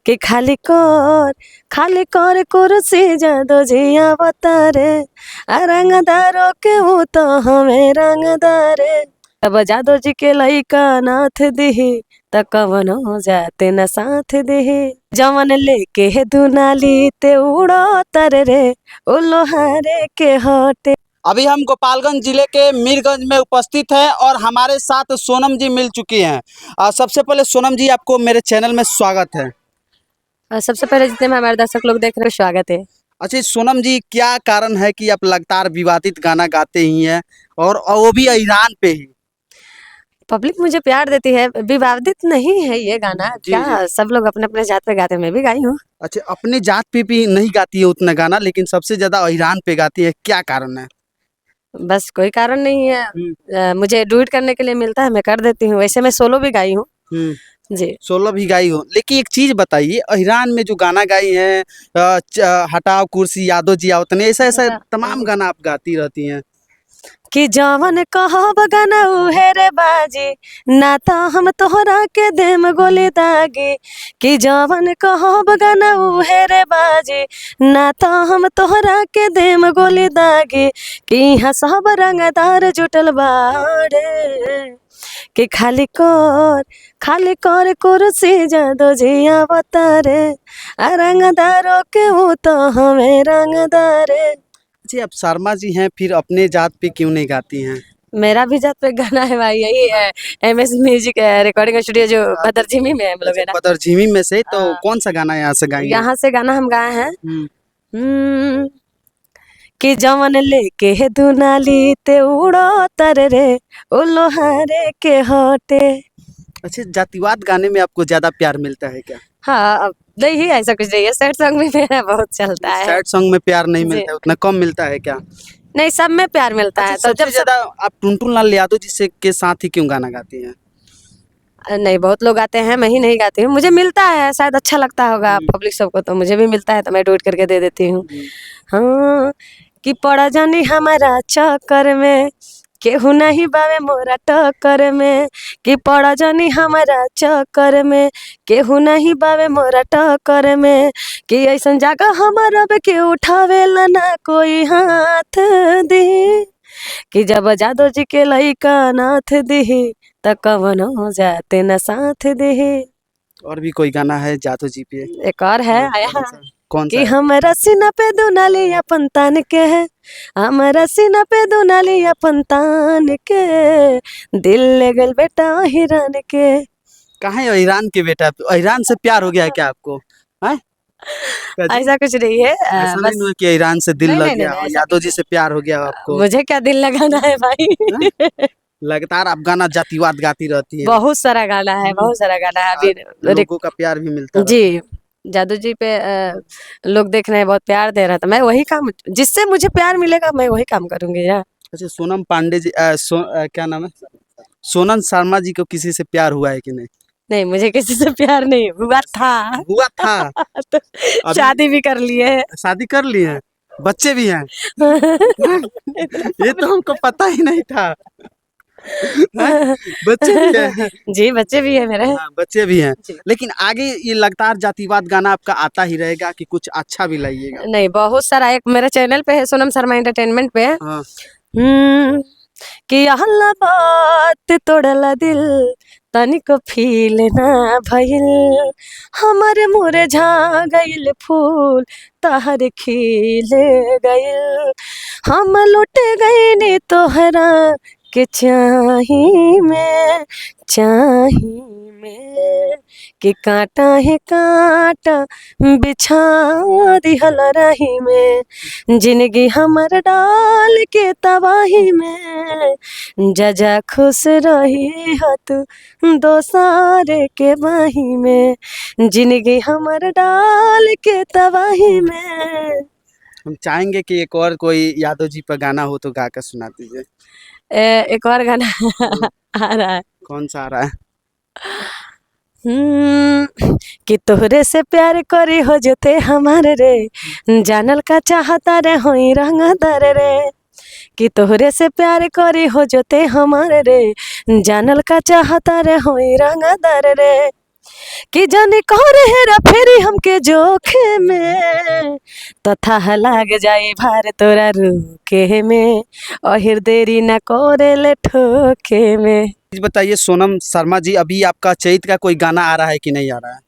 कि खाली कर कुर्सी जादो जिया बतारे रंगदारो के हूँ तो हमें रंगदारे अब जादो जी के लइका नाथ दिही त कवन हो जाते न साथ दिही जवन लेके है दुनाली ते उड़ो तर रे ओ लोहारे के हटे। अभी हम गोपालगंज जिले के मीरगंज में उपस्थित हैं और हमारे साथ सोनम जी मिल चुकी हैं। सबसे पहले सोनम जी आपको मेरे चैनल में स्वागत है। सबसे पहले जितने में हमारे दर्शक लोग देख रहे हैं स्वागत है। अच्छा सोनम जी, क्या कारण है कि आप लगातार विवादित गाना गाते ही हैं और वो भी ईरान पे ही? पब्लिक मुझे प्यार देती है, विवादित नहीं है ये गाना। जी क्या जी। सब लोग अपने अपने जात पे गाते हैं, मैं भी गाई हूँ। अच्छा, अपने जात पे भी नहीं गाती है उतना गाना, लेकिन सबसे ज्यादा ईरान पे गाती है, क्या कारण है? बस कोई कारण नहीं है, मुझे डुएट करने के लिए मिलता है, मैं कर देती हूँ। वैसे मैं सोलो भी गाई हूँ जी। सोलह भी गाई हो, लेकिन एक चीज बताइए, ईरान में जो गाना गाई हैं, हटाओ कुर्सी यादो जी आओ तने, ऐसा ऐसा तमाम गाना आप गाती रहती हैं। कि जवन कहब गाना उहे रे बाजी ना तो हम तोहरा के देम गोली दागी कि जवन कहब गाना उहे रे बाजी ना तो हम तोहरा के देम गोली दागी कि यहाँ सब रंगदार जुटल बाड़े कि खाली कर कुर्सी जादो जिया बतारे रंगदारों के हूँ तो हमें रंगदारे। जी, आप शर्मा जी हैं, फिर अपने जात पे क्यों नहीं गाती हैं? मेरा भी जात पे गाना है भाई, यही है MS म्यूजिक रिकॉर्डिंग स्टूडियो जो बदरजीमी में है हम लोग है ना। बदरझीमी में से तो कौन सा गाना यहाँ से गाएंगे? यहाँ से गाना हम गाए हैं कि जवन लेके है दुनाली ते उड़ो तर रे ओ लोहारे के हटे। अच्छा, जातिवाद गाने में आपको ज्यादा प्यार मिलता है क्या? हाँ, अब नहीं ऐसा कुछ नहीं है, सैड सॉन्ग में मेरा बहुत चलता है। सैड सॉन्ग में प्यार नहीं मिलता है, उतना कम मिलता है क्या? नहीं, सब में प्यार मिलता है। तो सबसे ज्यादा आप टुनटुन लाल यादव जी से के साथ ही क्यों गाना गाती हैं? नहीं, बहुत लोग गाते हैं, मैं ही नहीं गाती हूँ। मुझे मिलता है, शायद अच्छा लगता होगा पब्लिक सबको, तो मुझे भी मिलता है तो मैं डुएट करके दे देती हूँ। हाँ, कि पड़ा जानी हमारा चक्कर में केहू नहीं बावे मोरा टक्कर में कि पड़ा जानी हमारा चक्कर में केहू नहीं बावे मोरा टक्कर में कि ऐसन जगह हमारा के उठावेला ना कोई हाथ दी कि जब जादो जी के लइका नाथ दिही त कवन हो जाते न साथ दिही। और भी कोई गाना है जादू जी पे? एक और है आया कौन कि सा है? हमरा सीना पे दुनाली अपन तान के है, हमरा सीना पे दुनाली अपन तान के दिल ले गल बेटा हिरान के। कहाँ है ईरान के बेटा? ईरान से प्यार हो गया है क्या आपको? हैं? ऐसा कुछ नहीं है, ऐसा बस नहीं हुआ कि ईरान से दिल नहीं लग नहीं गया नहीं, हो, ऐसा यादव जी से प्यार हो गया हो आपको? मुझे क्या दिल लगाना है भाई। लगातार आप गाना जातिवाद गाती रहती हैं। बहुत सारा गाना है, बहुत सारा गाना है अभी लोगों का प्यार भी मिलता रहता जी। जादू जी पे लोग देख रहे हैं, बहुत प्यार दे रहा था, मैं वही काम जिससे मुझे प्यार मिलेगा मैं वही काम करूंगी यार। अच्छा, सोनम पांडे जी क्या नाम है, सोनम शर्मा जी को किसी से प्यार हुआ है कि नहीं? नहीं, मुझे किसी से प्यार नहीं हुआ था। हुआ था? तो शादी भी कर लिए है। शादी कर लिए हैं, बच्चे भी हैं? ये तो हमको पता ही नहीं था। बच्चे भी हैं? जी, बच्चे भी है मेरे। हाँ, बच्चे भी हैं। लेकिन आगे ये लगातार जातिवाद गाना आपका आता ही रहेगा कि कुछ अच्छा भी लाइएगा? नहीं, बहुत सारा, एक मेरे चैनल पे है सोनम शर्मा एंटरटेनमेंट पे। हाँ। कि अहला बात तोड़ला दिल तनिक फील ना भइल हमारे मुरझा गइल फूल तहर खिल गइल हम लुट गइनी तोहरा के चाही में कि कांटा है कांटा बिछा दिहल रही में जिंदगी हमर डाल के तबाही में जा खुश रही है तू दोसारे के बाही में जिंदगी हमर डाल के तबाही में। हम चाहेंगे कि एक और कोई यादव जी पर गाना हो तो गा कर सुना दीजिए। एक और गाना आ रहा है। कौन सा आ रहा है? कि तोहरे से प्यार करी हो जते हमारे रे जानल का चाहता रे होई रंगदार रे कि तोहरे से प्यार करी हो जते हमारे रे जानल का चाहता रे होई रंगदार रे कि जाने कौन हेरा फेरी हमके जोखे में, तथा लाग जाई भार तोरा रुके में, और देरी न कोरेले ठोके में। बताइए सोनम शर्मा जी, अभी आपका चैत का कोई गाना आ रहा है कि नहीं आ रहा है?